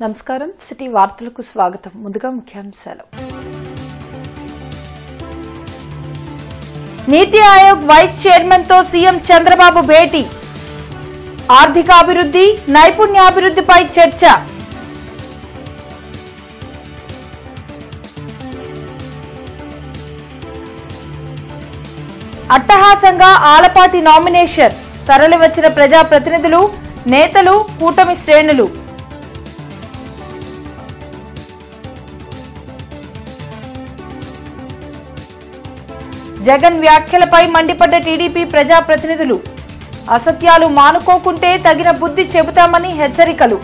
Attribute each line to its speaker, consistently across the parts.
Speaker 1: నమస్కారం సిటీ వార్తలకు స్వాగతం. ముందుగా ముఖ్యాంశాలు.
Speaker 2: నీతి ఆయోగ్ వైస్ చైర్మన్ తో సీఎం చంద్రబాబు భేటీ. ఆర్థికాభివృద్ధి, నైపుణ్యాభివృద్ధిపై చర్చ. అట్టహాసంగా ఆలపాటి నామినేషన్. తరలివచ్చిన ప్రజాప్రతినిధులు, నేతలు, కూటమి శ్రేణులు. జగన్ వ్యాఖ్యలపై మండిపడ్డ టీడీపీ ప్రజాప్రతినిధులు. అసత్యాలు మానుకోకుంటే తగిన బుద్ధి చెబుతామని హెచ్చరికలు.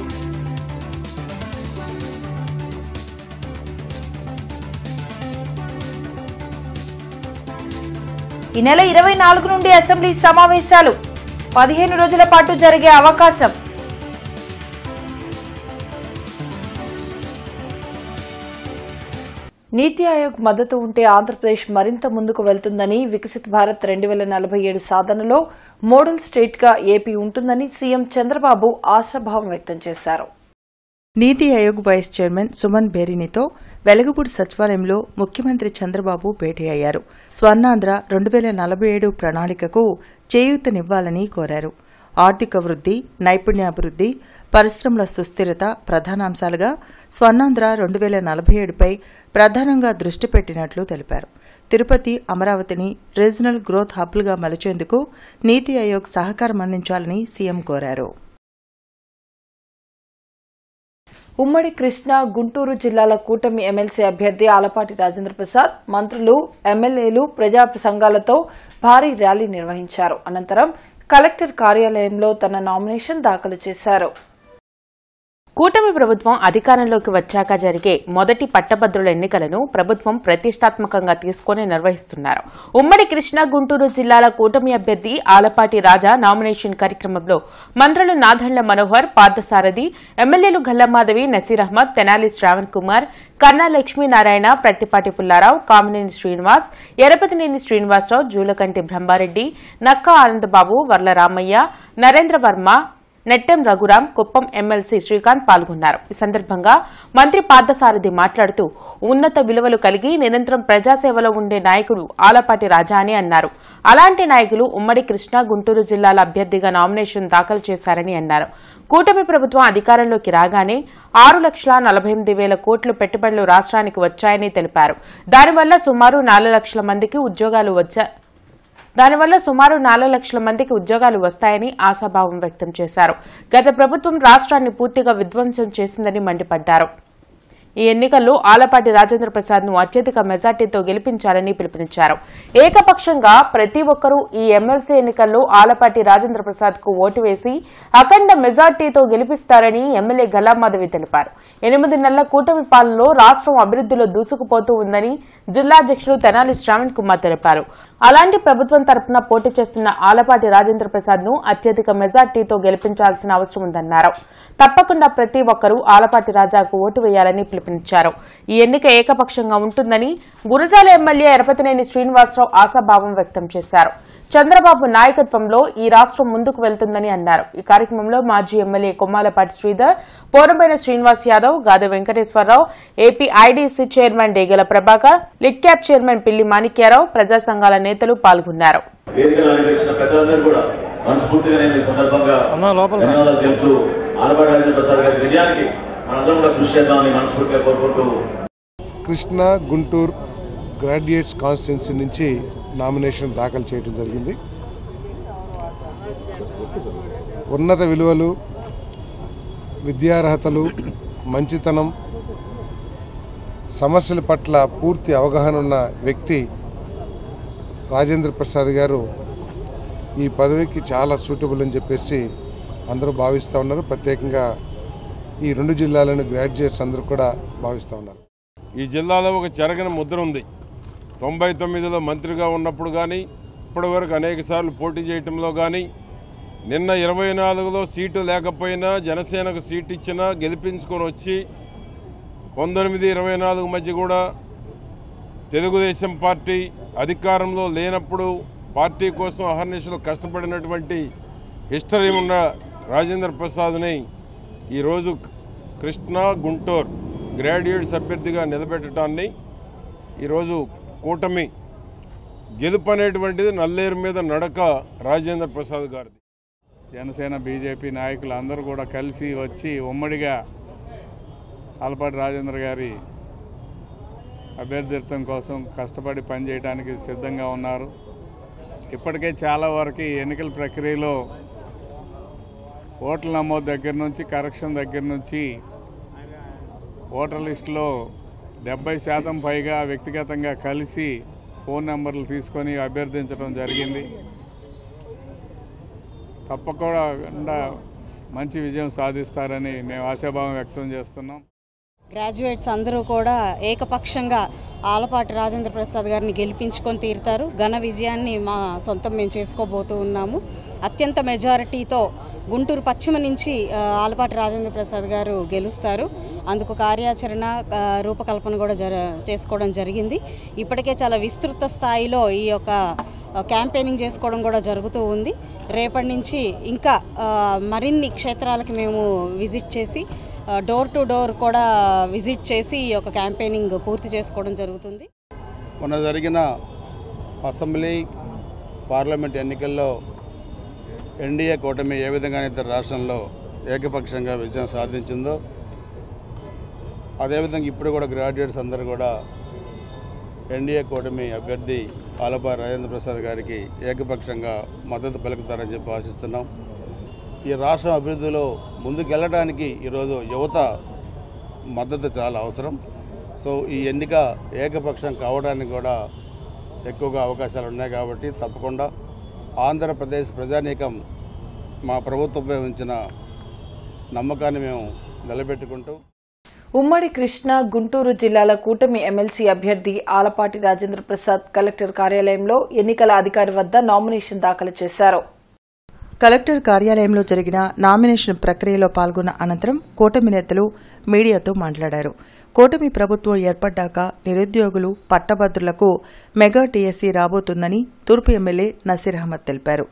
Speaker 2: ఈ నెల 24 నుండి అసెంబ్లీ సమావేశాలు 15 రోజుల పాటు జరిగే అవకాశం.
Speaker 1: నీతి ఆయోగ్ మద్దతు ఉంటే ఆంధ్రప్రదేశ్ మరింత ముందుకు వెళ్తుందని, వికసిత్ భారత్ 2047 సాధనలో మోడల్ స్టేట్ గా ఏపీ ఉంటుందని సీఎం చంద్రబాబు ఆశాభావం వ్యక్తం చేశారు.
Speaker 3: నీతి ఆయోగ్ వైస్ చైర్మన్ సుమన్ బేరినితో వెలగపూడి సచివాలయంలో ముఖ్యమంత్రి చంద్రబాబు భేటీ అయ్యారు. స్వర్ణాంధ్ర 2047 ప్రణాళికకు చేయూతనివ్వాలని కోరారు. ఆర్థిక వృద్ధి, నైపుణ్యాభివృద్ధి, పరిశ్రమల సుస్థిరత ప్రధానాంశాలుగా స్వర్ణాంధ్ర 2047పై ప్రధానంగా దృష్టి పెట్టినట్లు తెలిపారు. తిరుపతి, అమరావతిని రీజనల్ గ్రోత్ హబ్లుగా మలిచేందుకు నీతి ఆయోగ్ సహకారం అందించాలని సీఎం కోరారు.
Speaker 1: ఉమ్మడి కృష్ణా, గుంటూరు జిల్లాల కూటమి ఎమ్మెల్సీ అభ్యర్థి ఆలపాటి రాజేంద్ర ప్రసాద్ మంత్రులు, ఎమ్మెల్యేలు, ప్రజా సంఘాలతో భారీ ర్యాలీ నిర్వహించారు. అనంతరం కలెక్టర్ కార్యాలయంలో తన నామినేషన్ దాఖలు చేశారు.
Speaker 4: కూటమి ప్రభుత్వం అధికారంలోకి వచ్చాక జరిగే మొదటి పట్టభద్రుల ఎన్నికలను ప్రభుత్వం ప్రతిష్టాత్మకంగా తీసుకుని నిర్వహిస్తున్నారు. ఉమ్మడి కృష్ణా, గుంటూరు జిల్లాల కూటమి అభ్యర్థి ఆలపాటి రాజా నామినేషన్ కార్యక్రమంలో మంత్రులు నాదెండ్ల మనోహర్, పార్థసారథి, ఎమ్మెల్యేలు గల్లామాధవి, నసీర్ అహ్మద్, తెనాలి శ్రావణ్ కుమార్, కన్నా లక్ష్మీనారాయణ, ప్రత్తిపాటి పుల్లారావు, కామినేని శ్రీనివాస్, ఎరపతినేని శ్రీనివాసరావు, జూలకంటి బ్రహ్మారెడ్డి, నక్కా ఆనందబాబు, వర్ల రామయ్య, నరేంద్ర వర్మ, నెట్టెం రఘురాం, కుప్పం ఎమ్మెల్సీ శ్రీకాంత్ పాల్గొన్నారు. ఈ సందర్భంగా మంత్రి పార్థసారథి మాట్లాడుతూ ఉన్నత విలువలు కలిగి నిరంతరం ప్రజాసేవలో ఉండే నాయకుడు ఆలపాటి రాజా అని అన్నారు. అలాంటి నాయకులు ఉమ్మడి కృష్ణా, గుంటూరు జిల్లాల అభ్యర్థిగా నామినేషన్ దాఖలు చేశారని అన్నారు. కూటమి ప్రభుత్వం అధికారంలోకి రాగానే 6,48,000 కోట్లు పెట్టుబడులు రాష్ట్రానికి వచ్చాయని తెలిపారు. దానివల్ల సుమారు 4 లక్షల మందికి ఉద్యోగాలు వస్తాయని ఆశాభావం వ్యక్తం చేశారు. గత ప్రభుత్వం రాష్ట్రాన్ని పూర్తిగా విధ్వంసం చేసిందని మండిపడ్డారు. ఈ ఎన్నికల్లో ఆలపాటి రాజేంద్ర ప్రసాద్ ను అత్యధిక మెజార్టీతో గెలిపించాలని పిలుపునిచ్చారు. ఏకపక్షంగా ప్రతి ఒక్కరూ ఈ ఎమ్మెల్సీ ఎన్నికల్లో ఆలపాటి రాజేంద్ర ప్రసాద్ కు ఓటు వేసి అఖండ మెజార్టీతో గెలిపిస్తారని ఎమ్మెల్యే గల్లామాధవి తెలిపారు. 8 నెలల కూటమి పాలనలో రాష్ట్రం అభివృద్ధిలో దూసుకుపోతూ ఉందని జిల్లా అధ్యక్షులు తెనాలి శ్రావణ్ కుమార్ తెలిపారు. అలాంటి ప్రభుత్వం తరపున పోటీ చేస్తున్న ఆలపాటి రాజేంద్ర ప్రసాద్ ను అత్యధిక మెజార్టీతో గెలిపించాల్సిన అవసరం ఉందన్నారు. తప్పకుండా ప్రతి ఒక్కరూ ఆలపాటి రాజాకు ఓటు వేయాలని పిలుపునిచ్చారు. ఈ ఎన్నిక ఏకపక్షంగా ఉంటుందని గురజాల ఎమ్మెల్యే ఎరపతినేని శ్రీనివాసరావు ఆశాభావం వ్యక్తం చేశారు. చంద్రబాబు నాయకత్వంలో ఈ రాష్ట్రం ముందుకు వెళ్తుందని అన్నారు. ఈ కార్యక్రమంలో మాజీ ఎమ్మెల్యే కొమ్మాలపాటి శ్రీధర్, పోరంబైన శ్రీనివాస్ యాదవ్, గాదె వెంకటేశ్వరరావు, ఏపీ ఐడీసీ చైర్మన్ డేగల ప్రభాకర్, లిడ్ క్యాప్ చైర్మన్ పిల్లి మాణిక్యారావు, ప్రజా సంఘాల నేతలు పాల్గొన్నారు.
Speaker 5: కృష్ణా, గుంటూరు గ్రాడ్యుయేట్స్ కాన్స్టిట్యున్సీ నుంచి నామినేషన్ దాఖలు చేయడం జరిగింది. ఉన్నత విలువలు, విద్యార్హతలు, మంచితనం, సమస్యల పట్ల పూర్తి అవగాహన ఉన్న వ్యక్తి రాజేంద్ర ప్రసాద్ గారు ఈ పదవికి చాలా సూటబుల్ అని చెప్పేసి అందరూ భావిస్తూ ఉన్నారు. ప్రత్యేకంగా ఈ 2 జిల్లాలను గ్రాడ్యుయేట్స్ అందరూ కూడా భావిస్తూ ఉన్నారు.
Speaker 6: ఈ జిల్లాలో ఒక చెరగని ముద్ర ఉంది. 99లో మంత్రిగా ఉన్నప్పుడు కానీ, ఇప్పటి వరకు అనేక సార్లు పోటీ చేయటంలో కానీ, నిన్న 24లో సీటు లేకపోయినా జనసేనకు సీటు ఇచ్చినా గెలిపించుకొని వచ్చి 19-24 మధ్య కూడా తెలుగుదేశం పార్టీ అధికారంలో లేనప్పుడు పార్టీ కోసం అహర్నిశలు కష్టపడినటువంటి హిస్టరీ ఉన్న రాజేంద్ర ప్రసాద్ని ఈరోజు కృష్ణా గుంటూరు గ్రాడ్యుయేట్స్ అభ్యర్థిగా నిలబెట్టడాన్ని ఈరోజు కూటమి గెలుపు అనేటువంటిది నల్లేరు మీద నడక రాజేంద్ర ప్రసాద్ గారిది.
Speaker 7: జనసేన బీజేపీ నాయకులు అందరూ కూడా కలిసి వచ్చి ఉమ్మడిగా ఆలపాటి రాజేంద్ర గారి అభ్యర్థిత్వం కోసం కష్టపడి పనిచేయడానికి సిద్ధంగా ఉన్నారు. ఇప్పటికే చాలా వరకు ఎన్నికల ప్రక్రియలో ఓట్ల నమోదు దగ్గర నుంచి కరెక్షన్ దగ్గర నుంచి ఓటర్ లిస్టులో 70% పైగా వ్యక్తిగతంగా కలిసి ఫోన్ నెంబర్లు తీసుకొని అభ్యర్థించడం జరిగింది. తప్పకుండా మంచి విజయం సాధిస్తారని మేము ఆశాభావం వ్యక్తం చేస్తున్నాం.
Speaker 8: గ్రాడ్యుయేట్స్ అందరూ కూడా ఏకపక్షంగా ఆలపాటి రాజేంద్ర ప్రసాద్ గారిని గెలిపించుకొని తీరుతారు. ఘన విజయాన్ని మా సొంతం మేము చేసుకోబోతూ ఉన్నాము. అత్యంత మెజారిటీతో గుంటూరు పశ్చిమ నుంచి ఆలపాటి రాజేంద్ర ప్రసాద్ గారు గెలుస్తారు. అందుకు కార్యాచరణ రూపకల్పన కూడా చేసుకోవడం జరిగింది. ఇప్పటికే చాలా విస్తృత స్థాయిలో ఈ యొక్క క్యాంపెయినింగ్ చేసుకోవడం కూడా జరుగుతూ ఉంది. రేపటి నుంచి ఇంకా మరిన్ని క్షేత్రాలకి మేము విజిట్ చేసి డోర్ టు డోర్ కూడా విజిట్ చేసి ఈ యొక్క క్యాంపెయినింగ్ పూర్తి చేసుకోవడం జరుగుతుంది.
Speaker 9: మొన్న జరిగిన అసెంబ్లీ పార్లమెంట్ ఎన్నికల్లో ఎన్డీఏ కూటమి ఏ విధంగానైతే రాష్ట్రంలో ఏకపక్షంగా విజయం సాధించిందో అదేవిధంగా ఇప్పుడు కూడా గ్రాడ్యుయేట్స్ అందరూ కూడా ఎన్డీఏ కూటమి అభ్యర్థి ఆలపాటి రాజేంద్ర ప్రసాద్ గారికి ఏకపక్షంగా మద్దతు పలుకుతారని చెప్పి ఆశిస్తున్నాం. ఈ రాష్ట్రం అభివృద్ధిలో ముందుకెళ్ళడానికి ఈరోజు యువత మద్దతు చాలా అవసరం. సో ఈ ఎన్నిక ఏకపక్షం కావడానికి కూడా ఎక్కువగా అవకాశాలు ఉన్నాయి కాబట్టి తప్పకుండా ఆంధ్రప్రదేశ్ ప్రజానీకం మా ప్రభుత్వంపై ఉంచిన నమ్మకాన్ని మేము నిలబెట్టుకుంటూ
Speaker 1: ఉమ్మడి కృష్ణా గుంటూరు జిల్లాల కూటమి ఎమ్మెల్సీ అభ్యర్థి ఆలపాటి రాజేంద్ర ప్రసాద్ కలెక్టర్ కార్యాలయంలో ఎన్నికల అధికారి వద్ద నామినేషన్ దాఖలు చేశారు.
Speaker 3: కలెక్టర్ కార్యాలయంలో జరిగిన నామినేషన్ ప్రక్రియలో పాల్గొన్న అనంతరం కూటమి నేతలు మీడియాతో మాట్లాడారు. కూటమి ప్రభుత్వం ఏర్పడ్డాక నిరుద్యోగులు పట్టభద్రులకు మెగా టీఎస్సీ రాబోతుందని తూర్పు ఎమ్మెల్యే నసీర్ అహ్మద్ తెలిపారు.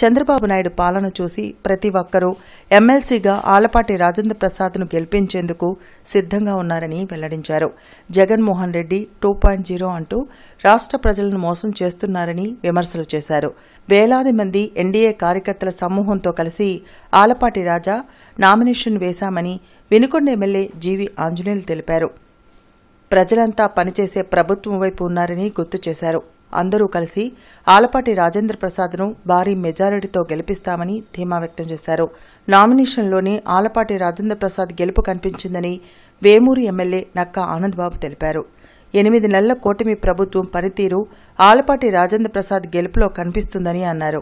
Speaker 3: చంద్రబాబు నాయుడు పాలన చూసి ప్రతి ఒక్కరూ ఎమ్మెల్సీగా ఆలపాటి రాజేంద్ర ప్రసాద్ను గెలిపించేందుకు సిద్ధంగా ఉన్నారని వెల్లడించారు. జగన్మోహన్ రెడ్డి 2.0 అంటూ రాష్ట్ర ప్రజలను మోసం చేస్తున్నారని విమర్శలు చేశారు. వేలాది మంది ఎన్డీఏ కార్యకర్తల సమూహంతో కలిసి ఆలపాటి రాజా నామినేషన్ వేశామని వినుకొండ ఎమ్మెల్యే జీవి ఆంజనేయులు తెలిపారు. ప్రజలంతా పనిచేసే ప్రభుత్వం వైపు ఉన్నారని గుర్తు చేశారు. అందరూ కలిసి ఆలపాటి రాజేంద్ర ప్రసాద్ను భారీ మెజారిటీతో గెలిపిస్తామని ధీమా వ్యక్తం చేశారు. నామినేషన్లోనే ఆలపాటి రాజేంద్ర ప్రసాద్ గెలుపు కనిపించిందని వేమూరు ఎమ్మెల్యే నక్కా ఆనందబాబు తెలిపారు. 8 నెలల కూటమి ప్రభుత్వం పనితీరు ఆలపాటి రాజేంద్ర ప్రసాద్ గెలుపులో కనిపిస్తుందని అన్నారు.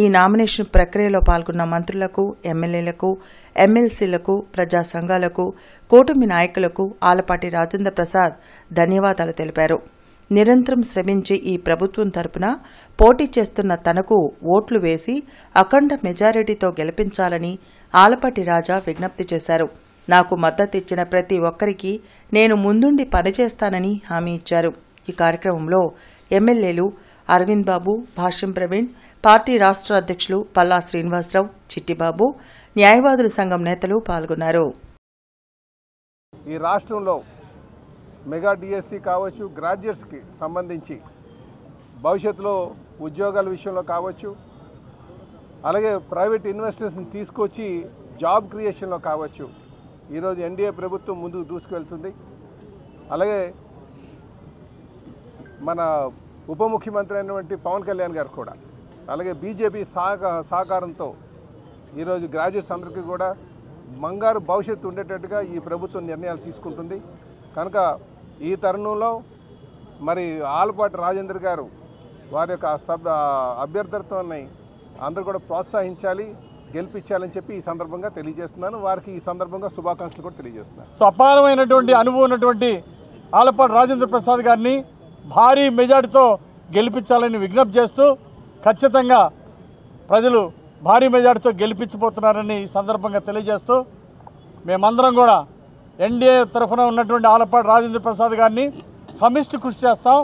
Speaker 3: ఈ నామినేషన్ ప్రక్రియలో పాల్గొన్న మంత్రులకు, ఎమ్మెల్యేలకు, ఎమ్మెల్సీలకు, ప్రజా సంఘాలకు, కూటమి నాయకులకు ఆలపాటి రాజేంద్ర ప్రసాద్ ధన్యవాదాలు తెలిపారు. నిరంతరం శ్రమించి ఈ ప్రభుత్వం తరపున పోటీ చేస్తున్న తనకు ఓట్లు వేసి అఖండ మెజారిటీతో గెలిపించాలని ఆలపాటి రాజా విజ్ఞప్తి చేశారు. నాకు మద్దతిచ్చిన ప్రతి ఒక్కరికి నేను ముందుండి పనిచేస్తానని హామీ ఇచ్చారు. ఈ కార్యక్రమంలో ఎమ్మెల్యేలు అరవింద్ బాబు, భాష్యం ప్రవీణ్, పార్టీ రాష్ట్ర అధ్యక్షులు పల్లా శ్రీనివాసరావు, చిట్టిబాబు, న్యాయవాదుల సంఘం నేతలు పాల్గొన్నారు.
Speaker 10: ఈ రాష్ట్రంలో మెగా డిఎస్సి కావచ్చు, గ్రాడ్యుయేట్స్కి సంబంధించి భవిష్యత్తులో ఉద్యోగాల విషయంలో కావచ్చు, అలాగే ప్రైవేట్ ఇన్వెస్టర్స్ని తీసుకొచ్చి జాబ్ క్రియేషన్లో కావచ్చు, ఈరోజు ఎన్డీఏ ప్రభుత్వం ముందుకు దూసుకువెళ్తుంది. అలాగే మన ఉప ముఖ్యమంత్రి అయినటువంటి పవన్ కళ్యాణ్ గారు కూడా, అలాగే బీజేపీ సహకారంతో ఈరోజు గ్రాడ్యుయేట్స్ అందరికీ కూడా బంగారు భవిష్యత్తు ఉండేటట్టుగా ఈ ప్రభుత్వం నిర్ణయాలు తీసుకుంటుంది. కనుక ఈ తరుణంలో మరి ఆలపాటి రాజేంద్ర గారు వారి యొక్క అభ్యర్థిత్వాన్ని అందరూ కూడా ప్రోత్సహించాలి, గెలిపించాలని చెప్పి ఈ సందర్భంగా తెలియజేస్తున్నాను. వారికి ఈ సందర్భంగా శుభాకాంక్షలు కూడా తెలియజేస్తున్నాను.
Speaker 7: సో అపారమైనటువంటి అనుభవం ఉన్నటువంటి ఆలపాటి రాజేంద్ర ప్రసాద్ గారిని భారీ మెజార్టీతో గెలిపించాలని విజ్ఞప్తి చేస్తూ ఖచ్చితంగా ప్రజలు భారీ మెజార్టీతో గెలిపించబోతున్నారని ఈ సందర్భంగా తెలియజేస్తూ మేమందరం కూడా ఎన్డీఏ తరఫున ఉన్నటువంటి ఆలపాటి రాజేంద్ర ప్రసాద్ గారిని సమిష్టి కృషి చేస్తాం,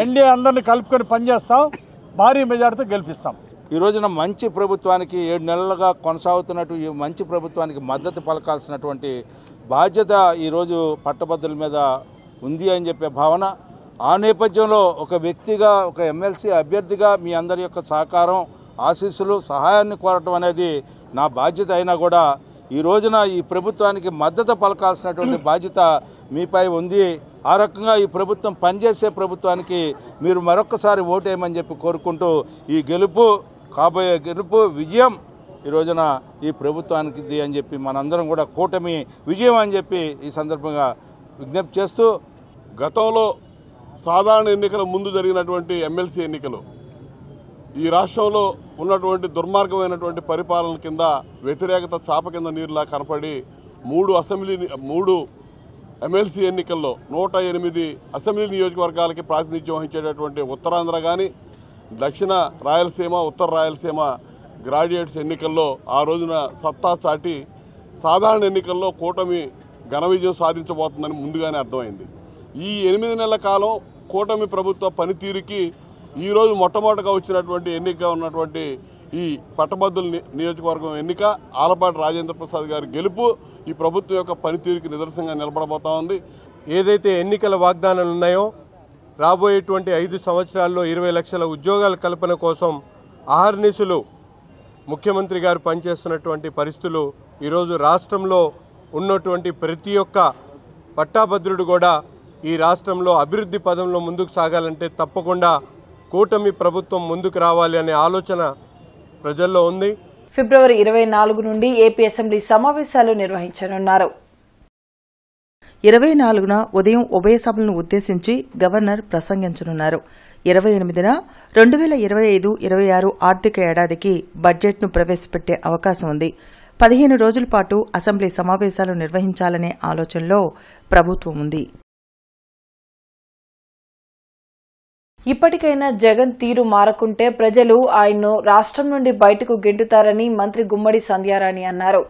Speaker 7: ఎన్డీఏ అందరినీ కలుపుకొని పనిచేస్తాం, భారీ మెజార్టీతో గెలిపిస్తాం.
Speaker 11: ఈ రోజున మంచి ప్రభుత్వానికి 7 నెలలుగా కొనసాగుతున్నట్టు ఈ మంచి ప్రభుత్వానికి మద్దతు పలకాల్సినటువంటి బాధ్యత ఈరోజు పట్టభద్రుల మీద ఉంది అని చెప్పే భావన. ఆ నేపథ్యంలో ఒక వ్యక్తిగా, ఒక ఎమ్మెల్సీ అభ్యర్థిగా మీ అందరి యొక్క సహకారం, ఆశీస్సులు, సహాయాన్ని కోరటం అనేది నా బాధ్యత అయినా కూడా ఈ రోజున ఈ ప్రభుత్వానికి మద్దతు పలకాల్సినటువంటి బాధ్యత మీపై ఉంది. ఆ రకంగా ఈ ప్రభుత్వం పనిచేసే ప్రభుత్వానికి మీరు మరొక్కసారి ఓటేయమని చెప్పి కోరుకుంటూ ఈ కాబోయే గెలుపు విజయం ఈ రోజున ఈ ప్రభుత్వానికి అని చెప్పి మనందరం కూడా కూటమి విజయం అని చెప్పి ఈ సందర్భంగా విజ్ఞప్తి చేస్తూ,
Speaker 12: గతంలో సాధారణ ఎన్నికల ముందు జరిగినటువంటి ఎమ్మెల్సీ ఎన్నికలు ఈ రాష్ట్రంలో ఉన్నటువంటి దుర్మార్గమైనటువంటి పరిపాలన కింద వ్యతిరేకత చాప కింద నీరులా కనపడి 3 ఎమ్మెల్సీ ఎన్నికల్లో 108 అసెంబ్లీ నియోజకవర్గాలకి ప్రాతినిధ్యం వహించేటటువంటి ఉత్తరాంధ్ర కానీ, దక్షిణ రాయలసీమ, ఉత్తర రాయలసీమ గ్రాడ్యుయేట్స్ ఎన్నికల్లో ఆ రోజున సత్తా చాటి సాధారణ ఎన్నికల్లో కూటమి ఘన విజయం సాధించబోతుందని ముందుగానే అర్థమైంది. ఈ 8 నెలల కాలం కూటమి ప్రభుత్వ పనితీరుకి ఈరోజు మొట్టమొదటిగా వచ్చినటువంటి ఎన్నికగా ఉన్నటువంటి ఈ పట్టభద్రుల నియోజకవర్గం ఎన్నిక, ఆలపాటి రాజేంద్ర ప్రసాద్ గారి గెలుపు ఈ ప్రభుత్వం యొక్క పనితీరుకి నిదర్శనంగా నిలబడబోతా ఉంది.
Speaker 13: ఏదైతే ఎన్నికల వాగ్దానాలు ఉన్నాయో రాబోయేటువంటి 5 సంవత్సరాల్లో 20 లక్షల ఉద్యోగాల కల్పన కోసం అహర్నిశలు ముఖ్యమంత్రి గారు పనిచేస్తున్నటువంటి పరిస్థితులు ఈరోజు రాష్ట్రంలో ఉన్నటువంటి ప్రతి ఒక్క పట్టాభద్రుడు కూడా ఈ రాష్ట్రంలో అభివృద్ధి పదంలో ముందుకు సాగాలంటే తప్పకుండా కూటమి ప్రభుత్వం ముందుకు రావాలి అనే ఆలోచన ప్రజల్లో ఉంది.
Speaker 1: ఫిబ్రవరి 24 నుండి ఏపీ అసెంబ్లీ సమావేశాలు నిర్వహించనున్నారు.
Speaker 3: 24న ఉదయం ఉభయ సభలను ఉద్దేశించి గవర్నర్ ప్రసంగించనున్నారు. 28న 2025-26 ఆర్థిక ఏడాదికి బడ్జెట్ను ప్రవేశపెట్టే అవకాశం ఉంది. 15 రోజుల పాటు అసెంబ్లీ సమావేశాలు నిర్వహించాలనే ఆలోచనలో ప్రభుత్వం ఉంది.
Speaker 1: ఇప్పటికైనా జగన్ తీరు మారకుంటే ప్రజలు ఆయన్ను రాష్ట్రం నుండి బయటకు గెంటుతారని మంత్రి గుమ్మడి సంధ్యారాణి అన్నారు.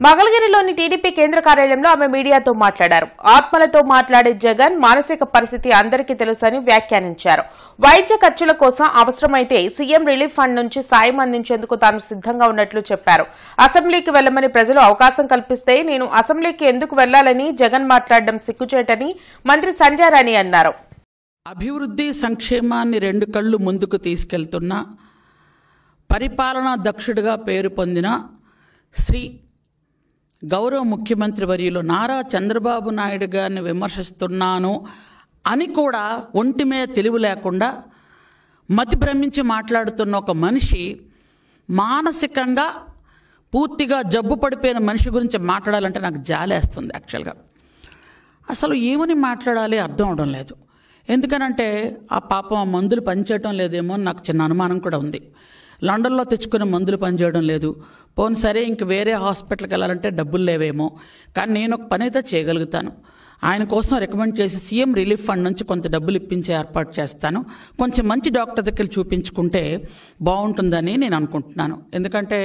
Speaker 4: మంగళగిరిలోని టీడీపీ కేంద్ర కార్యాలయంలో ఆమె మీడియాతో మాట్లాడారు. ఆత్మలతో మాట్లాడే జగన్ మానసిక పరిస్థితి అందరికీ తెలుసని వ్యాఖ్యానించారు. వైద్య ఖర్చుల కోసం అవసరమైతే సీఎం రిలీఫ్ ఫండ్ నుంచి సాయం అందించేందుకు తాను సిద్ధంగా ఉన్నట్లు చెప్పారు. అసెంబ్లీకి వెళ్లమని ప్రజలు అవకాశం కల్పిస్తే నేను అసెంబ్లీకి ఎందుకు వెళ్లాలని జగన్ మాట్లాడడం సిగ్గుచేటని మంత్రి సంధ్యారాణి అన్నారు.
Speaker 14: అభివృద్ధి సంక్షేమాన్ని 2 కళ్ళు ముందుకు తీసుకెళ్తున్న పరిపాలనా దక్షుడిగా పేరు పొందిన శ్రీ గౌరవ ముఖ్యమంత్రి వర్యులు నారా చంద్రబాబు నాయుడు గారిని విమర్శిస్తున్నాను అని కూడా ఒంటి మీద తెలివి లేకుండా మతి భ్రమించి మాట్లాడుతున్న ఒక మనిషి, మానసికంగా పూర్తిగా జబ్బు పడిపోయిన మనిషి గురించి మాట్లాడాలంటే నాకు జాలేస్తుంది. యాక్చువల్గా అసలు ఏమని మాట్లాడాలి అర్థం అవడం లేదు. ఎందుకనంటే ఆ పాపం ఆ మందులు పనిచేయడం లేదేమో నాకు చిన్న అనుమానం కూడా ఉంది. లండన్లో తెచ్చుకున్న మందులు పనిచేయడం లేదు. పోను సరే ఇంక వేరే హాస్పిటల్కి వెళ్ళాలంటే డబ్బులు లేవేమో, కానీ నేను ఒక పని అయితే చేయగలుగుతాను. ఆయన కోసం రికమెండ్ చేసి సీఎం రిలీఫ్ ఫండ్ నుంచి కొంత డబ్బులు ఇప్పించే ఏర్పాటు చేస్తాను. కొంచెం మంచి డాక్టర్ దగ్గర చూపించుకుంటే బాగుంటుందని నేను అనుకుంటున్నాను. ఎందుకంటే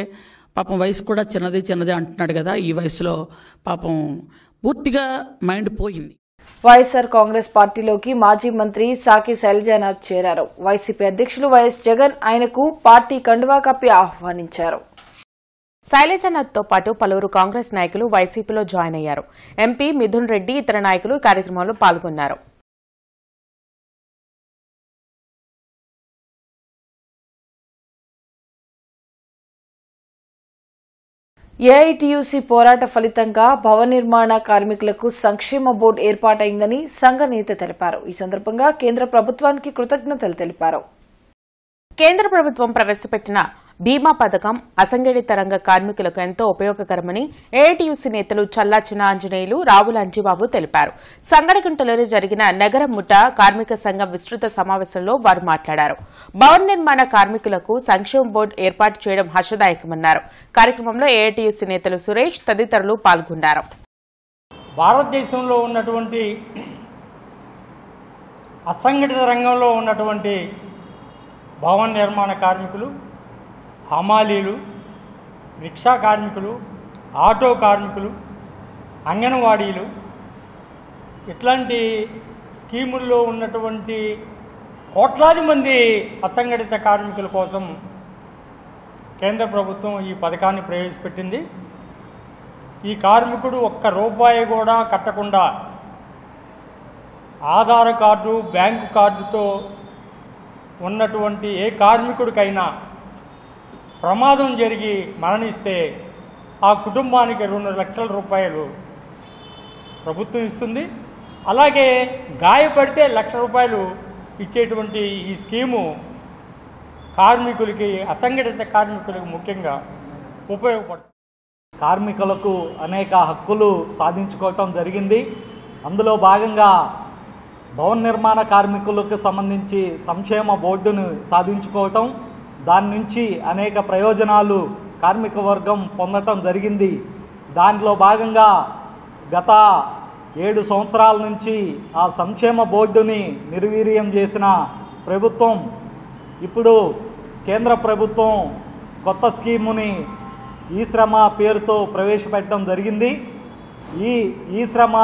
Speaker 14: పాపం వయసు కూడా చిన్నది అంటున్నాడు కదా, ఈ వయసులో పాపం పూర్తిగా మైండ్ పోయింది.
Speaker 1: వైఎస్ఆర్ కాంగ్రెస్ పార్టీలోకి మాజీ మంత్రి సాకి శైలజానాథ్ చేరారు. వైసీపీ అధ్యక్షులు వైఎస్ జగన్ ఆయనకు పార్టీ కండువా కప్పి ఆహ్వానించారు.
Speaker 4: శైలజానాథ్తో పాటు పలువురు కాంగ్రెస్ నాయకులు వైసీపీలో జాయిన్ అయ్యారు. ఎంపీ మిథున్ రెడ్డి ఇతర నాయకులు కార్యక్రమంలో పాల్గొన్నారు.
Speaker 1: ఏఐటీయూసీ పోరాట ఫలితంగా భవన నిర్మాణ కార్మికులకు సంక్షేమ బోర్డు ఏర్పాటైందని సంఘ నేత తెలిపారు. ఈ సందర్భంగా కేంద్ర ప్రభుత్వానికి కృతజ్ఞతలు తెలిపారు.
Speaker 4: కేంద్ర ప్రభుత్వం ప్రవేశపెట్టిన బీమా పథకం అసంఘటిత రంగ కార్మికులకు ఎంతో ఉపయోగకరమని ఏఐటీయూసీ నేతలు చల్లా చిన్న ఆంజనేయులు, రావుల అంజిబాబు తెలిపారు. సంగడిగుంటలో జరిగిన నగర ముఠా కార్మిక సంఘం విస్తృత సమావేశంలో వారు మాట్లాడారు. భవన నిర్మాణ కార్మికులకు సంక్షేమ బోర్డు ఏర్పాటు చేయడం హర్షదాయకమన్నారు. కార్యక్రమంలో ఏఐటీయూసీ నేతలు సురేష్ తదితరులు పాల్గొన్నారు.
Speaker 15: భారతదేశంలో ఉన్నటువంటి అసంఘటిత రంగంలో ఉన్నటువంటి భవన నిర్మాణ కార్మికులు, హమాలీలు, రిక్షా కార్మికులు, ఆటో కార్మికులు, అంగన్వాడీలు ఇట్లాంటి స్కీముల్లో ఉన్నటువంటి కోట్లాది మంది అసంఘటిత కార్మికుల కోసం కేంద్ర ప్రభుత్వం ఈ పథకాన్ని ప్రవేశపెట్టింది. ఈ కార్మికుడు ఒక్క రూపాయి కూడా కట్టకుండా ఆధార్ కార్డు బ్యాంకు కార్డుతో ఉన్నటువంటి ఏ కార్మికుడికైనా ప్రమాదం జరిగి మరణిస్తే ఆ కుటుంబానికి 2 లక్షల రూపాయలు ప్రభుత్వం ఇస్తుంది. అలాగే గాయపడితే 1 లక్ష రూపాయలు ఇచ్చేటువంటి ఈ స్కీము కార్మికులకి, అసంఘటిత కార్మికులకు ముఖ్యంగా ఉపయోగపడుతుంది.
Speaker 16: కార్మికులకు అనేక హక్కులు సాధించుకోవటం జరిగింది. అందులో భాగంగా భవన నిర్మాణ కార్మికులకు సంబంధించి సంక్షేమ బోర్డును సాధించుకోవటం, దాని నుంచి అనేక ప్రయోజనాలు కార్మిక వర్గం పొందటం జరిగింది. దానిలో భాగంగా గత 7 సంవత్సరాల నుంచి ఆ సంక్షేమ బోర్డుని నిర్వీర్యం చేసిన ప్రభుత్వం ఇప్పుడు కేంద్ర ప్రభుత్వం కొత్త స్కీముని ఈ శ్రమ పేరుతో ప్రవేశపెట్టడం జరిగింది. ఈ శ్రమ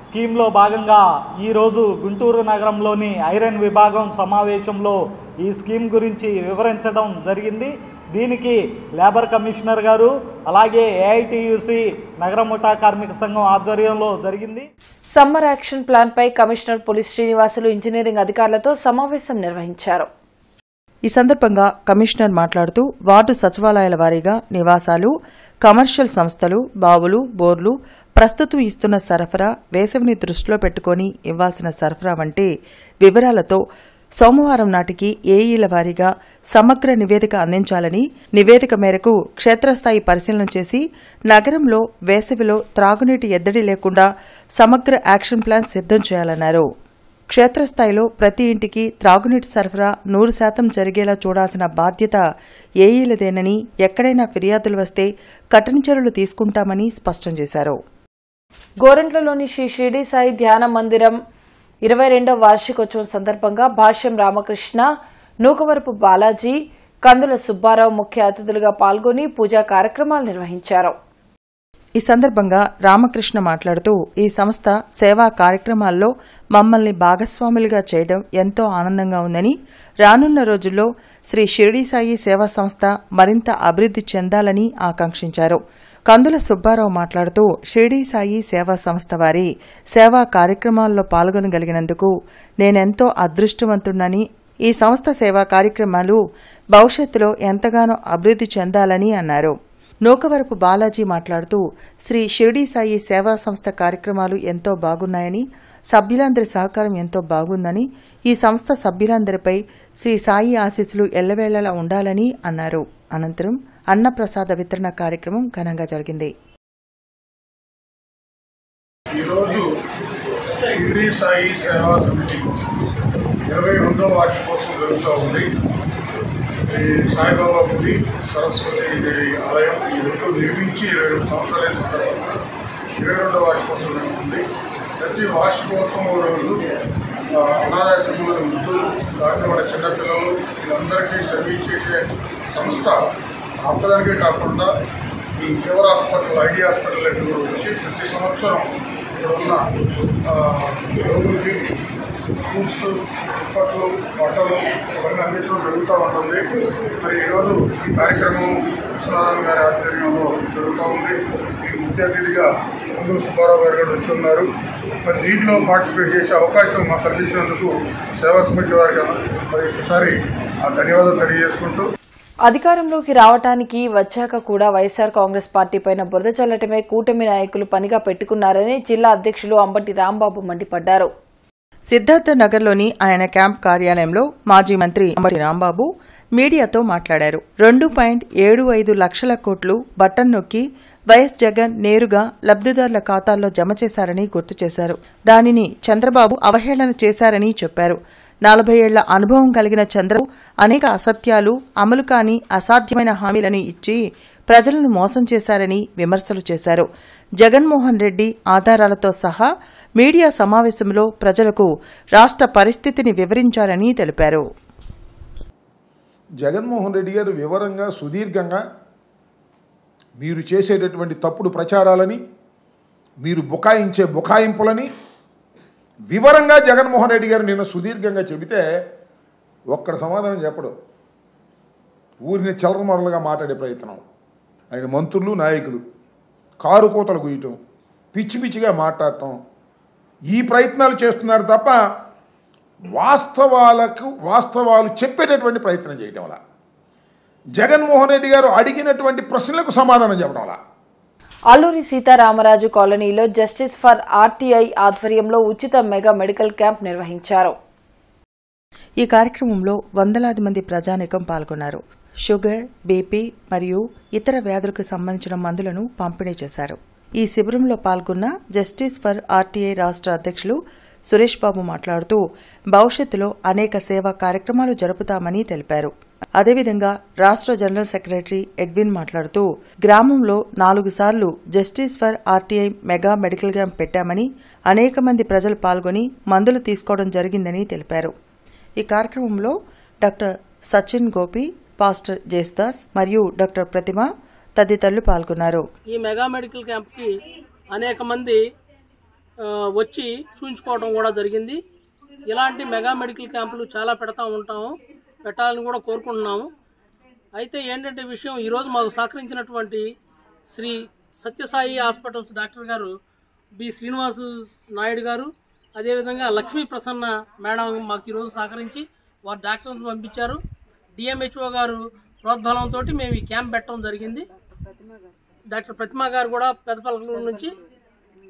Speaker 16: స్కీమ్లో భాగంగా ఈరోజు గుంటూరు నగరంలోని ఐరన్ విభాగం సమావేశంలో ఈ స్కీమ్ గురించి వివరించడం జరిగింది. దీనికి లేబర్ కమిషనర్ గారు అలాగే ఏఐటియుసి నగర ముఠా కార్మిక సంఘం ఆధ్వర్యంలో జరిగింది.
Speaker 1: సమ్మర్ యాక్షన్ ప్లాన్ పై కమిషనర్ పోలీస్ శ్రీనివాసులు ఇంజనీరింగ్ అధికారులతో సమావేశం నిర్వహించారు.
Speaker 3: ఈ సందర్భంగా కమిషనర్ మాట్లాడుతూ వార్డు సచివాలయాల వారీగా నివాసాలు, కమర్షియల్ సంస్థలు, బావులు, బోర్లు ప్రస్తుతం ఇస్తున్న సరఫరా, వేసవిని దృష్టిలో పెట్టుకుని ఇవ్వాల్సిన సరఫరా వంటి వివరాలతో సోమవారం నాటికి ఏఈల వారీగా సమగ్ర నివేదిక అందించాలని, నివేదిక మేరకు క్షేత్రస్థాయి పరిశీలన చేసి నగరంలో వేసవిలో త్రాగునీటి ఎద్దడి లేకుండా సమగ్ర యాక్షన్ ప్లాన్ సిద్దం చేయాలన్నారు. క్షేత్రస్థాయిలో ప్రతి ఇంటికి త్రాగునీటి సరఫరా 100% జరిగేలా చూడాల్సిన బాధ్యత ఏఈలదేనని, ఎక్కడైనా ఫిర్యాదులు వస్తే కఠిన చర్యలు తీసుకుంటామని స్పష్టం చేశారు.
Speaker 1: గోరంట్లలోని శ్రీ షిరిడి సాయి ధ్యాన మందిరం 22వ వార్షికోత్సవం సందర్భంగా భాష్యం రామకృష్ణ, నూకవరపు బాలాజీ, కందుల సుబ్బారావు ముఖ్య అతిథులుగా పాల్గొని పూజా కార్యక్రమాలు నిర్వహించారు.
Speaker 3: ఈ సందర్భంగా రామకృష్ణ మాట్లాడుతూ ఈ సంస్థ సేవా కార్యక్రమాల్లో మమ్మల్ని భాగస్వాములుగా చేయడం ఎంతో ఆనందంగా ఉందని, రానున్న రోజుల్లో శ్రీ షిరిడి సాయి సేవా సంస్థ మరింత అభివృద్ది చెందాలని ఆకాంక్షించారు. కందుల సుబ్బారావు మాట్లాడుతూ షిరిడి సాయి సేవా సంస్థ వారి సేవా కార్యక్రమాల్లో పాల్గొనగలిగినందుకు నేనెంతో అదృష్టవంతుడని, ఈ సంస్థ సేవా కార్యక్రమాలు భవిష్యత్తులో ఎంతగానో అభివృద్ది చెందాలని అన్నారు. నూకవరపు బాలాజీ మాట్లాడుతూ శ్రీ షిరిడి సాయి సేవా సంస్థ కార్యక్రమాలు ఎంతో బాగున్నాయని, సభ్యులందరి సహకారం ఎంతో బాగుందని, ఈ సంస్థ సభ్యులందరిపై శ్రీ సాయి ఆశీస్సులు ఎల్లవేళలా ఉండాలని అన్నారు. అనంతరం అన్నప్రసాద వితరణ కార్యక్రమం ఘనంగా జరిగింది.
Speaker 17: ఈరోజు షిరిడి సాయి సేవా సమితి 22వ వార్షికోత్సవం జరుగుతూ ఉంది. ఈ సాయిబాబా గుడి, సరస్వతి దేవి ఆలయం ఈ రెండు నిర్మించి 22 సంవత్సరాలైన సందర్భంగా 22వ వార్షికోత్సవం జరుగుతుంది. ప్రతి వార్షికోత్సవం రోజు అనాథాశ్రమంలో వృద్ధులు, దాంట్లో మన చిన్నపిల్లలు వీళ్ళందరికీ సర్వీస్ చేసే సంస్థ ఆపదానికే కాకుండా ఈ ఫీవర్ హాస్పిటల్, ఐడి హాస్పిటల్ దగ్గర వచ్చి ప్రతి సంవత్సరం ఇక్కడ ఉన్న రోగులకి ఫ్రూట్స్, దుప్పట్లు, బట్టలు ఇవన్నీ అందించడం జరుగుతూ ఉంటుంది. మరి ఈరోజు ఈ కార్యక్రమం విశ్వనాథన్ గారి ఆధ్వర్యంలో జరుగుతూ ఉంది. ఈ ముఖ్య అతిథిగా కందుల సుబ్బారావు గారు కూడా వచ్చి ఉన్నారు. మరి దీంట్లో పార్టిసిపేట్ చేసే అవకాశం మాకు కల్పించినందుకు సేవా సమితి వారికి మరి ఒకసారి ధన్యవాదాలు తెలియజేసుకుంటూ,
Speaker 1: అధికారంలోకి రావటానికి వచ్చాక కూడా వైఎస్సార్ కాంగ్రెస్ పార్టీపైన బురద చల్లటమే కూటమి నాయకులు పనిగా పెట్టుకున్నారని జిల్లా అధ్యక్షులు అంబటి రాంబాబు మండిపడ్డారు.
Speaker 3: సిద్ధార్థ నగర్లోని ఆయన క్యాంప్ కార్యాలయంలో మాజీ మంత్రి అంబటి రాంబాబు మీడియాతో మాట్లాడారు. 2.75 లక్షల కోట్లు బటన్ నొక్కి వైఎస్ జగన్ నేరుగా లబ్దిదారుల ఖాతాల్లో జమ చేశారని గుర్తు చేశారు. దానిని చంద్రబాబు అవహేళన చేశారని చెప్పారు. 40 ఏళ్ల అనుభవం కలిగిన చంద్రబాబు అనేక అసత్యాలు, అమలు కాని అసాధ్యమైన హామీలని ఇచ్చి ప్రజలను మోసం చేశారని విమర్శలు చేశారు. జగన్మోహన్ రెడ్డి ఆధారాలతో సహా మీడియా సమావేశంలో ప్రజలకు రాష్ట్ర పరిస్థితిని వివరించారని తెలిపారు.
Speaker 18: జగన్మోహన్ రెడ్డి గారు వివరంగా, సుదీర్ఘంగా మీరు చేసేటటువంటి తప్పుడు ప్రచారాలని, మీరు బుకాయించే బుకాయింపులని వివరంగా జగన్మోహన్ రెడ్డి గారు నిన్న సుదీర్ఘంగా చెబితే ఒక్కడ సమాధానం చెప్పడు. ఊరిని చలరమరలుగా మాట్లాడే ప్రయత్నం. ఆయన మంత్రులు, నాయకులు కారు కూతలు గుయ్యటం, పిచ్చి పిచ్చిగా మాట్లాడటం, ఈ ప్రయత్నాలు చేస్తున్నారు తప్ప వాస్తవాలు చెప్పేటటువంటి ప్రయత్నం చేయటం వల్ల, జగన్మోహన్ రెడ్డి గారు అడిగినటువంటి ప్రశ్నలకు సమాధానం చెప్పడం వల్ల.
Speaker 1: అల్లూరి సీతారామరాజు కాలనీలో జస్టిస్ ఫర్ ఆర్టీఐ ఆధ్వర్యంలో ఉచిత మెగా మెడికల్ క్యాంప్ నిర్వహించారు.
Speaker 3: ఈ కార్యక్రమంలో వందలాది మంది ప్రజానీకం పాల్గొన్నారు. షుగర్, బీపీ మరియు ఇతర వ్యాధులకు సంబంధించిన మందులను పంపిణీ చేశారు. ఈ శిబిరంలో పాల్గొన్న జస్టిస్ ఫర్ ఆర్టీఐ రాష్ట్ర అధ్యక్షులు సురేష్ బాబు మాట్లాడుతూ భవిష్యత్తులో అనేక సేవా కార్యక్రమాలు జరుపుతామని తెలిపారు. అదేవిధంగా రాష్ట్ర జనరల్ సెక్రటరీ ఎడ్విన్ మాట్లాడుతూ గ్రామంలో 4 సార్లు justice for RTI mega medical camp పెట్టామని, అనేక మంది ప్రజలు పాల్గొని మందులు తీసుకోవడం జరిగిందని తెలిపారు. ఈ కార్యక్రమంలో డాక్టర్ సచిన్ గోపి, పాస్టర్ జేస్దాస్ మరియు డాక్టర్ ప్రతిమ తదితరులు పాల్గొన్నారు.
Speaker 19: ఈ మెగా మెడికల్ క్యాంప్కి అనేక మంది వచ్చి చూయించుకోవడం కూడా జరిగింది. ఇలాంటి మెగా మెడికల్ క్యాంపులు చాలా పెట్టాలని కూడా కోరుకుంటున్నాము. అయితే ఏంటంటే విషయం, ఈరోజు మాకు సహకరించినటువంటి శ్రీ సత్యసాయి హాస్పిటల్స్ డాక్టర్ గారు బి శ్రీనివాసు నాయుడు గారు, అదేవిధంగా లక్ష్మీ ప్రసన్న మేడం మాకు ఈరోజు సహకరించి వారు డాక్టర్స్ పంపించారు. డిఎంహెచ్ఓ గారు ప్రోద్బలంతో మేము ఈ క్యాంప్ పెట్టడం జరిగింది. డాక్టర్ ప్రతిమ గారు కూడా పెద్దపల్లి నుంచి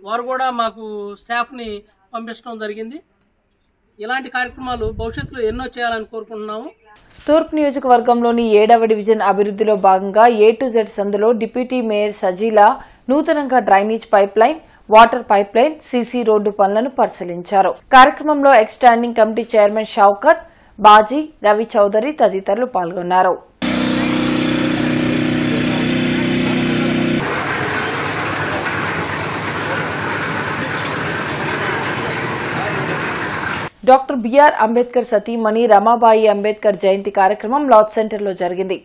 Speaker 19: వారు కూడా మాకు స్టాఫ్ని పంపించడం జరిగింది. ఇలాంటి కార్యక్రమాలు భవిష్యత్తులో ఎన్నో చేయాలని కోరుకుంటున్నాము.
Speaker 1: తూర్పు నియోజకవర్గంలోని 7వ డివిజన్ అభివృద్ధిలో భాగంగా A to Z సందులో డిప్యూటీ మేయర్ సజీలా నూతనంగా drainage pipeline, water pipeline, CC road పనులను పరిశీలించారు. కార్యక్రమంలో ex standing committee chairman Shaukat, Baji, Ravi Chaudhary తదితరులు పాల్గొన్నారు. డాక్టర్ బిఆర్ అంబేద్కర్ సతీమణి రమాబాయి అంబేద్కర్ జయంతి కార్యక్రమం లార్జ్ సెంటర్లో జరిగింది.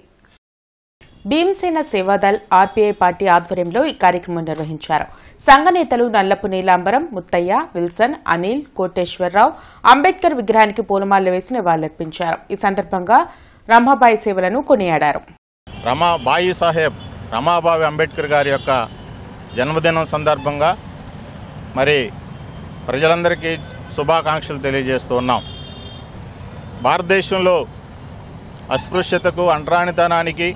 Speaker 4: భీమసేన సేవాదల్ ఆర్పీఐ పార్టీ ఆధ్వర్యంలో ఈ కార్యక్రమం నిర్వహించారు. సంఘ నేతలు నల్లపు నీలాంబరం, ముత్తయ్య, విల్సన్, అనిల్, కోటేశ్వరరావు అంబేద్కర్ విగ్రహానికి పూలమాలలు వేసి నివాళులర్పించారు. ఈ సందర్భంగా రమాబాయి సేవలను కొనియాడారు.
Speaker 20: రమాబాయి సాహెబ్ రమాబాయి అంబేద్కర్ గారి యొక్క జన్మదినం సందర్భంగా మరి ప్రజలందరికీ శుభాకాంక్షలు తెలియజేస్తూ ఉన్నాం. భారతదేశంలో అస్పృశ్యతకు, అంటరానితనానికి,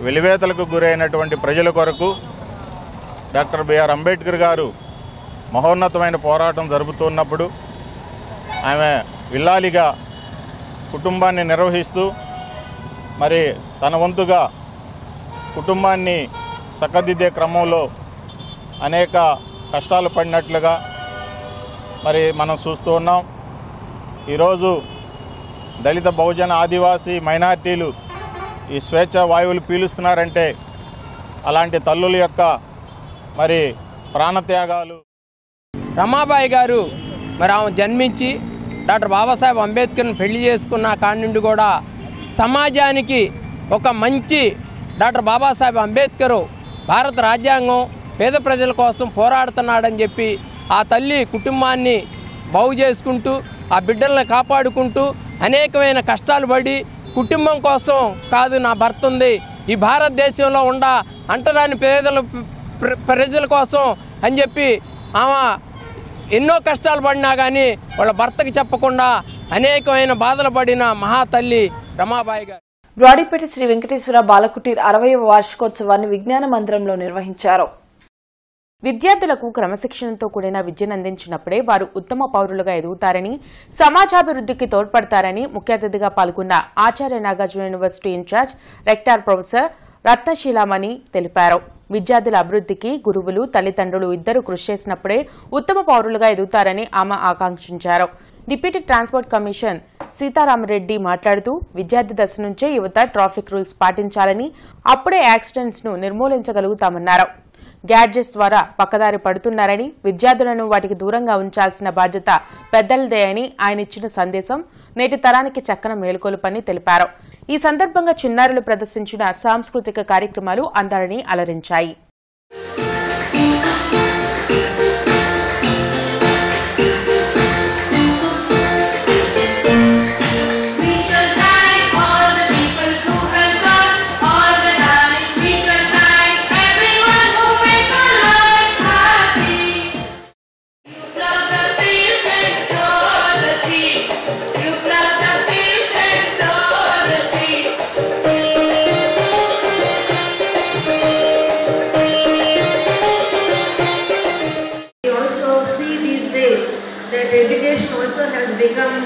Speaker 20: వెలివేతలకు గురైనటువంటి ప్రజల కొరకు డాక్టర్ బిఆర్ అంబేద్కర్ గారు మహోన్నతమైన పోరాటం జరుపుతున్నప్పుడు ఆమె ఇల్లాలిగా కుటుంబాన్ని నిర్వహిస్తూ మరి తన వంతుగా కుటుంబాన్ని చక్కదిద్దే క్రమంలో అనేక కష్టాలు పడినట్లుగా మరి మనం చూస్తూ ఉన్నాం. ఈరోజు దళిత, బహుజన, ఆదివాసీ, మైనార్టీలు ఈ స్వేచ్ఛ వాయువులు పీలుస్తున్నారంటే అలాంటి తల్లుల యొక్క మరి ప్రాణత్యాగాలు.
Speaker 21: రమాబాయి గారు మరి ఆమె జన్మించి డాక్టర్ బాబాసాహెబ్ అంబేద్కర్ని పెళ్లి చేసుకున్న కాడి నుండి కూడా సమాజానికి ఒక మంచి డాక్టర్ బాబాసాహెబ్ అంబేద్కరు భారత రాజ్యాంగం పేద ప్రజల కోసం పోరాడుతున్నాడని చెప్పి ఆ తల్లి కుటుంబాన్ని బాగు చేసుకుంటూ ఆ బిడ్డలను కాపాడుకుంటూ అనేకమైన కష్టాలు పడి కుటుంబం కోసం కాదు, నా భర్త ఉంది, ఈ భారతదేశంలో ఉండ అంటరాని ప్రజల కోసం అని చెప్పి ఆమె ఎన్నో కష్టాలు పడినా కానీ వాళ్ళ భర్తకి చెప్పకుండా అనేకమైన బాధలు పడిన మహాతల్లి రమాబాయి గారు.
Speaker 1: బ్రాడీపేట శ్రీ వెంకటేశ్వర బాలకుటీర్ 60వ వార్షికోత్సవాన్ని విజ్ఞాన మందిరంలో నిర్వహించారు.
Speaker 4: విద్యార్థులకు క్రమశిక్షణతో కూడిన విద్యను అందించినప్పుడే వారు ఉత్తమ పౌరులుగా ఎదుగుతారని, సమాజాభివృద్ధికి తోడ్పడతారని ముఖ్య అతిథిగా పాల్గొన్న Acharya Nagarjuna university incharge rector professor Ratnasheelamani తెలిపారు. విద్యార్థుల అభివృద్ధికి గురువులు, తల్లిదండ్రులు ఇద్దరు కృషి చేసినప్పుడే ఉత్తమ పౌరులుగా ఎదుగుతారని ఆమె ఆకాంక్షించారు. డిప్యూటీ ట్రాన్స్పోర్ట్ కమిషన్ సీతారామరెడ్డి మాట్లాడుతూ విద్యార్థి దశ నుంచే యువత ట్రాఫిక్ రూల్స్ పాటించాలని, అప్పుడే యాక్సిడెంట్స్ ను నిర్మూలించగలుగుతామన్నారు. గ్యాడ్జెట్స్ ద్వారా పక్కదారి పడుతున్నారని, విద్యార్థులను వాటికి దూరంగా ఉంచాల్సిన బాధ్యత పెద్దలదే అని ఆయన ఇచ్చిన సందేశం నేటి తరానికి చక్కన మేలుకొలుపని తెలిపారు. ఈ సందర్భంగా చిన్నారులు ప్రదర్శించిన సాంస్కృతిక కార్యక్రమాలు అందరినీ అలరించాయి.
Speaker 22: We should thank all the people who help us all the time. We should thank everyone who
Speaker 2: become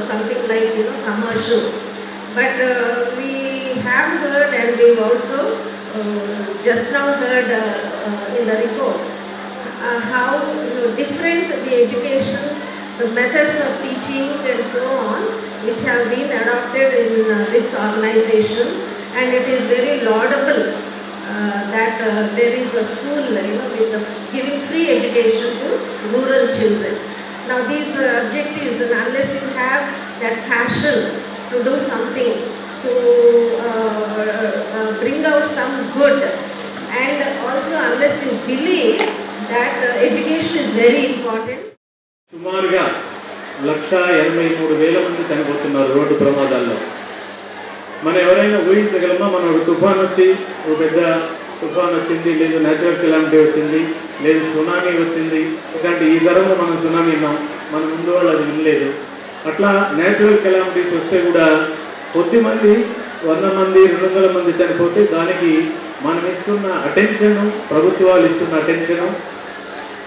Speaker 2: something like commercial. But we have heard, and we've also just now heard in the report how different the education, the methods of teaching and so on, which have been adopted in this organization, and it is very laudable that there is a school with giving free education to rural children. Now these objectives, and unless you have that passion to do something, to bring out some good, and also unless you believe that education is very important.
Speaker 22: సుమారుగా 1,83,000 మంది చనిపోతున్నారు road ప్రమాదాల్లో. మనం ఎవరైనా ఊహించగలమా? మనం ఒక తుఫాన్ వచ్చి, ఒక పెద్ద తుఫాన్ వచ్చింది, లేదు న్యాచురల్ కెలామిటీ వచ్చింది, లేదు సునామీ వచ్చింది, ఎందుకంటే ఈ తరంలో మనం సునామీ విన్నాం, మన ముందు వాళ్ళు అది వినలేదు. అట్లా న్యాచురల్ కెలామిటీస్ వస్తే కూడా కొద్ది మంది 100 మంది 200 మంది చనిపోతే దానికి మనం ఇస్తున్న అటెన్షను, ప్రభుత్వాలు ఇస్తున్న అటెన్షను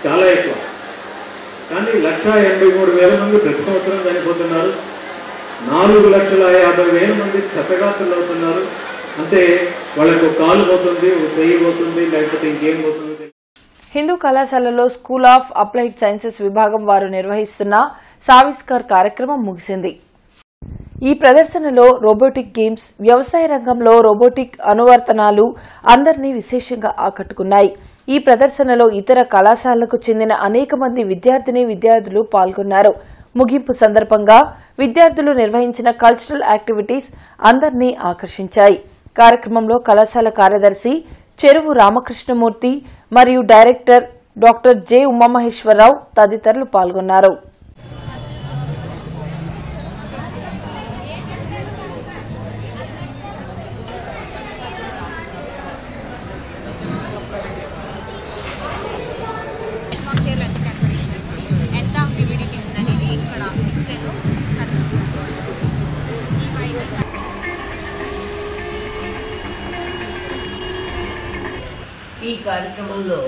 Speaker 22: చాలా ఎక్కువ. కానీ 1,83,000 మంది ప్రతి సంవత్సరం చనిపోతున్నారు. 4,50,000 మంది క్షతగాత్రులు అవుతున్నారు. అంటే వాళ్ళకు కాలు పోతుంది, చెయ్యి పోతుంది, లేకపోతే ఇంకేం పోతుంది.
Speaker 1: హిందూ కళాశాలలో స్కూల్ ఆఫ్ అప్లైడ్ సైన్సెస్ విభాగం వారు నిర్వహిస్తున్న సావిష్కర్ కార్యక్రమం ముగిసింది. ఈ ప్రదర్శనలో రోబోటిక్ గేమ్స్, వ్యవసాయ రంగంలో రోబోటిక్ అనువర్తనాలు అందరినీ విశేషంగా ఆకట్టుకున్నాయి. ఈ ప్రదర్శనలో ఇతర కళాశాలలకు చెందిన అనేక మంది విద్యార్థులు పాల్గొన్నారు. ముగింపు సందర్భంగా విద్యార్థులు నిర్వహించిన కల్చరల్ యాక్టివిటీస్ అందరినీ ఆకర్షించాయి. కార్యక్రమంలో కళాశాల కార్యదర్శి చెరువు రామకృష్ణమూర్తి మరియు డైరెక్టర్ డాక్టర్ జె ఉమామహేశ్వరరావు తదితరులు పాల్గొన్నారు.
Speaker 23: ఈ కార్యక్రమంలో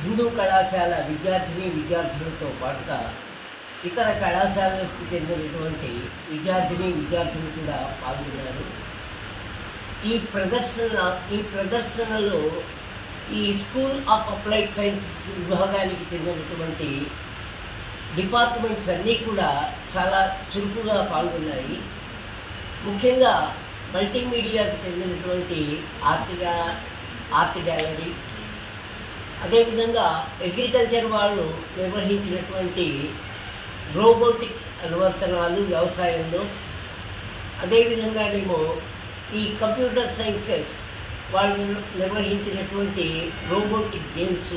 Speaker 23: హిందూ కళాశాల విద్యార్థులతో పాటుగా ఇతర కళాశాలలకు చెందినటువంటి విద్యార్థులు కూడా పాల్గొన్నారు. ఈ ప్రదర్శనలో ఈ స్కూల్ ఆఫ్ అప్లైడ్ సైన్సెస్ విభాగానికి చెందినటువంటి డిపార్ట్మెంట్స్ అన్నీ కూడా చాలా చురుకుగా పాల్గొన్నాయి. ముఖ్యంగా మల్టీమీడియాకు చెందినటువంటి ఆర్ట్ గ్యాలరీ, అదేవిధంగా అగ్రికల్చర్ వాళ్ళు నిర్వహించినటువంటి రోబోటిక్స్ అనువర్తనాలు వ్యవసాయంలో, అదేవిధంగానేమో ఈ కంప్యూటర్ సైన్సెస్ వాళ్ళు నిర్వహించినటువంటి రోబోటిక్ గేమ్స్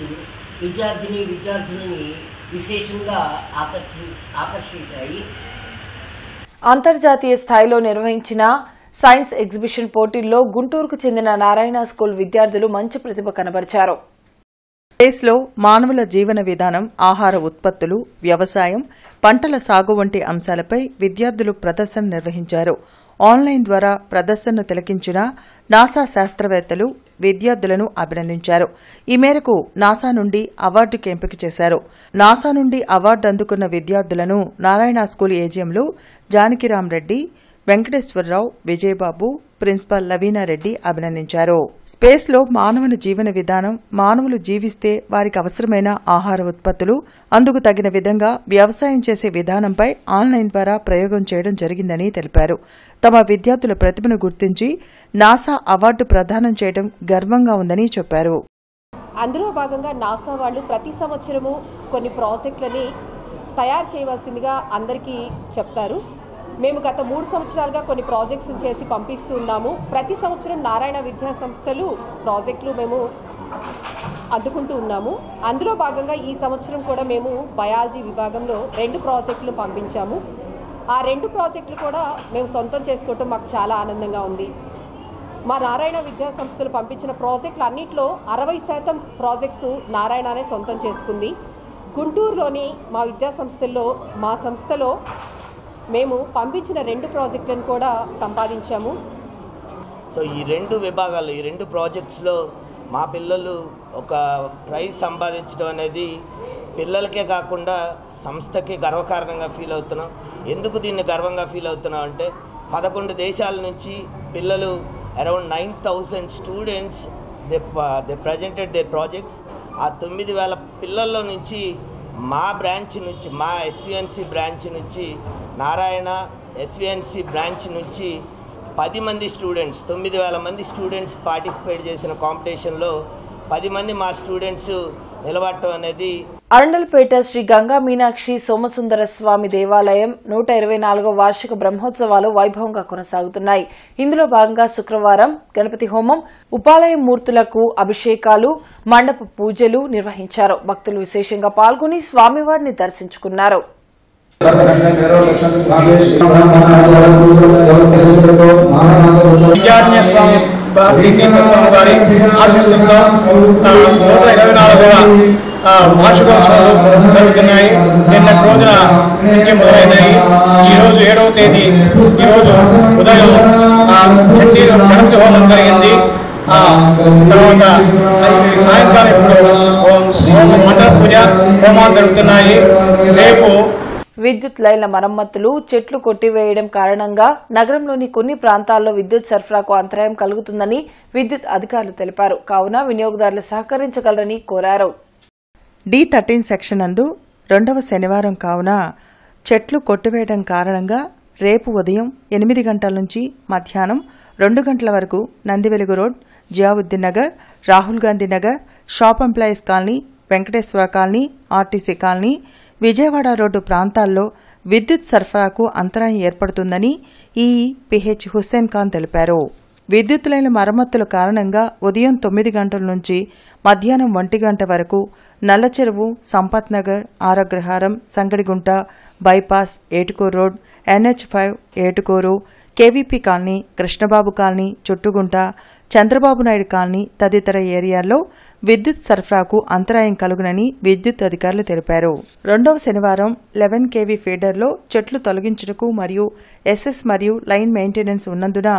Speaker 23: విద్యార్థులని విశేషంగా ఆకర్షించాయి.
Speaker 1: అంతర్జాతీయ స్థాయిలో నిర్వహించిన సైన్స్ ఎగ్జిబిషన్ పోటీల్లో గుంటూరుకు చెందిన నారాయణ స్కూల్ విద్యార్థులు మంచి ప్రతిభ కనబరిచారు.
Speaker 3: స్పేస్లో మానవుల జీవన విధానం, ఆహార ఉత్పత్తులు, వ్యవసాయం, పంటల సాగు వంటి అంశాలపై విద్యార్థులు ప్రదర్శన నిర్వహించారు. ఆన్లైన్ ద్వారా ప్రదర్శనను తిలకించిన నాసా శాస్త్రవేత్తలు విద్యార్థులను అభినందించారు. ఈ మేరకు నాసా నుండి అవార్డుకి ఎంపిక చేశారు. నాసా నుండి అవార్డు అందుకున్న విద్యార్థులను నారాయణ స్కూల్ ఏజీఎంలు జానకిరామ్ రెడ్డి, వెంకటేశ్వరరావు, విజయబాబు, ప్రిన్సిపాల్ లవీనారెడ్డి అభినందించారు. స్పేస్లో మానవుని జీవన విధానం, మానవులు జీవిస్తే వారికి అవసరమైన ఆహార ఉత్పత్తులు, అందుకు తగిన విధంగా వ్యవసాయం చేసే విధానంపై ఆన్లైన్ ద్వారా ప్రయోగం చేయడం జరిగిందని తెలిపారు. తమ విద్యార్థుల ప్రతిభను గుర్తించి నాసా అవార్డు ప్రదానం చేయడం గర్వంగా ఉందని చెప్పారు.
Speaker 24: అందులో భాగంగా నాసా వాళ్ళు ప్రతి సంవత్సరము కొన్ని ప్రాజెక్టులని తయారు చేయవలసిందిగా అందరికీ చెప్తారు. మేము గత 3 సంవత్సరాలుగా కొన్ని ప్రాజెక్ట్స్ చేసి పంపిస్తూ ఉన్నాము. ప్రతి సంవత్సరం నారాయణ విద్యా సంస్థలు ప్రాజెక్టులు మేము అందుకుంటూ ఉన్నాము. అందులో భాగంగా ఈ సంవత్సరం కూడా మేము బయాలజీ విభాగంలో 2 ప్రాజెక్టులు పంపించాము. ఆ 2 ప్రాజెక్టులు కూడా మేము సొంతం చేసుకోవటం మాకు చాలా ఆనందంగా ఉంది. మా నారాయణ విద్యా సంస్థలు పంపించిన ప్రాజెక్టులు అన్నింటిలో 60% ప్రాజెక్ట్స్ నారాయణనే సొంతం చేసుకుంది. గుంటూరులోని మా విద్యా సంస్థల్లో మా సంస్థలో మేము పంపించిన 2 ప్రాజెక్టులను కూడా సంపాదించాము.
Speaker 25: సో ఈ 2 విభాగాలు, ఈ 2 ప్రాజెక్ట్స్లో మా పిల్లలు ఒక ప్రైజ్ సంపాదించడం అనేది పిల్లలకే కాకుండా సంస్థకి గర్వకారణంగా ఫీల్ అవుతున్నాం. ఎందుకు దీన్ని గర్వంగా ఫీల్ అవుతున్నాం అంటే 11 దేశాల నుంచి పిల్లలు around 9,000 students they presented their projects. ఆ 9,000 పిల్లల్లో నుంచి మా బ్రాంచ్ నుంచి, మా ఎస్విఎన్సి బ్రాంచ్ నుంచి, నారాయణ ఎస్విఎన్సి బ్రాంచ్ నుంచి 10 మంది స్టూడెంట్స్, 9,000 మంది స్టూడెంట్స్ పార్టిసిపేట్ చేసిన కాంపిటీషన్లో 10 మంది మా స్టూడెంట్స్ నిలబడటం అనేది.
Speaker 1: అరండల్పేట శ్రీ గంగా మీనాక్షి సోమసుందర స్వామి దేవాలయం 124వ వార్షిక బ్రహ్మోత్సవాలు వైభవంగా కొనసాగుతున్నాయి. ఇందులో భాగంగా శుక్రవారం గణపతి హోమం, ఉపాలయ మూర్తులకు అభిషేకాలు, మండప పూజలు నిర్వహించారు. భక్తులు విశేషంగా పాల్గొని స్వామివారిని దర్శించుకున్నారు.
Speaker 5: విద్యార్థి స్వామి గారి ఆశీస్సులతో 124వ వార్షికోత్సవాలు జరుగుతున్నాయి. నిన్నటి రోజున నుంచి మొదలైనాయి. ఈరోజు 7వ తేదీ ఈరోజు ఉదయం గణపతి హోమం జరిగింది. తర్వాత సాయంకాలం ఇప్పుడు మండల పూజ హోమాలు జరుగుతున్నాయి. రేపు
Speaker 1: విద్యుత్ లైన్ల మరమ్మతులు, చెట్లు కొట్టివేయడం కారణంగా నగరంలోని కొన్ని ప్రాంతాల్లో విద్యుత్ సరఫరాకు అంతరాయం కలుగుతుందని విద్యుత్ అధికారులు తెలిపారు. కావున వినియోగదారులు సహకరించగలరని కోరారు.
Speaker 3: D13 సెక్షన్ నందు 2వ శనివారం కావున చెట్లు కొట్టివేయడం కారణంగా రేపు ఉదయం 8 గంటల నుంచి మధ్యాహ్నం 2 గంటల వరకు Nandivelugu road, Ziauddin Nagar, Rahul Gandhi Nagar, shop employees colony, Venkateswara colony, RTC colony, Vijayawada road ప్రాంతాల్లో విద్యుత్ సరఫరాకు అంతరాయం ఏర్పడుతుందని ఈఈ పిహెచ్ హుస్సేన్ ఖాన్ తెలిపారు. విద్యుత్ లైన్ల మరమ్మతుల కారణంగా ఉదయం 9 గంటల నుంచి మధ్యాహ్నం 1 గంట వరకు Nallacheruvu, Sampath Nagar, Aragraharam, Sangadigunta, bypass, Etukuru road, NH5, Etukuru, KVP colony, Krishnababu colony, Chuttugunta, Chandrababu Naidu colony తదితర ఏరియాల్లో విద్యుత్ సరఫరాకు అంతరాయం కలుగునని విద్యుత్ అధికారులు తెలిపారు. 2వ శనివారం 11 kV ఫీడర్లో చెట్లు తొలగించుటకు మరియు ఎస్ఎస్ మరియు లైన్ మెయింటెనెన్స్ ఉన్నందున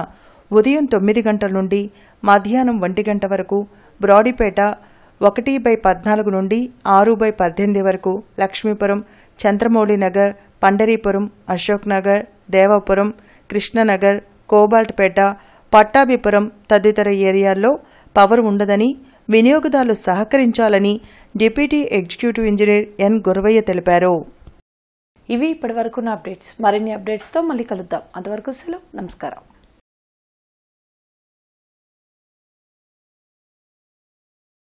Speaker 3: ఉదయం 9 గంటల నుండి మధ్యాహ్నం 1 గంట వరకు బ్రాడీపేట 1/14 నుండి 6/18 వరకు లక్ష్మీపురం, చంద్రమౌళి నగర్, పండరీపురం, అశోక్ నగర్, దేవాపురం, కృష్ణనగర్, కోబాల్ట్పేట, పట్టాభిపురం తదితర ఏరియాల్లో పవర్ ఉండదని వినియోగదారులు సహకరించాలని deputy executive engineer N Guravayya తెలిపారు.
Speaker 1: ఇవి ఇప్పటివరకు అప్డేట్స్. మరిన్ని అప్డేట్స్తో మళ్ళీ కలుద్దాం. అంతవరకు సెలవు. నమస్కారం.